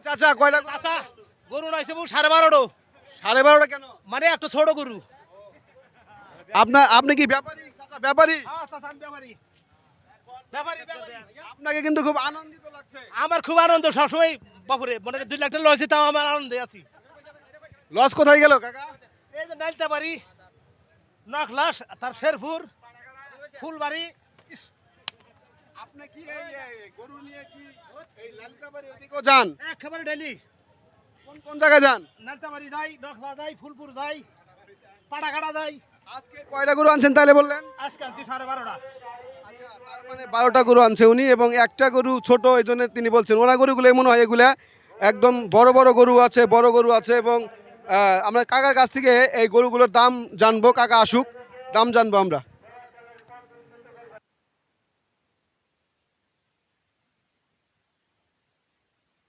চাচা কয়টা আচ্ছা গরু নাইছে বউ 12.5 12.5 কেন? মানে একটা ছোট গরু। আপনি কি ব্যাপারী চাচা, ব্যাপারী? আচ্ছা আমি ব্যাপারী ব্যাপারী ব্যাপারী। আপনাকে কিন্তু খুব আনন্দিত লাগছে। আমার খুব আনন্দ সবসময় বাপুরে মনে করি 2 লাখ টাকা লস দিতাম আমার আনন্দে আছি। লস কোথায় গেল কাকা? এই যে নাইলতা বাড়ি নকলাস তার শেরপুর ফুলবাড়ি। আপনি কি এই গরু নিয়ে কি এই লালিতাবাড়ি ওদিকেও যান? একেবারে ডেলি কোন কোন জায়গায় যান? নাইলতা বাড়ি যাই, নকলা যাই, ফুলপুর যাই, পাটাকাটা যাই। আজকে কয়টা গরু আনছেন তাহলে বললেন? আজকে আনছি 12.5টা। আচ্ছা, তার মানে 12টা গরু আনছে উনি এবং একটা গরু ছোট, এই জন্য তিনি বলছেন ওনার গরুগুলো মনে হয় এগুলা একদম বড় বড় গরু আছে, বড় গরু আছে এবং আমরা কাকার কাছ থেকে এই গরুগুলোর দাম জানবো। কাকা আসুক, দাম জানবো আমরা।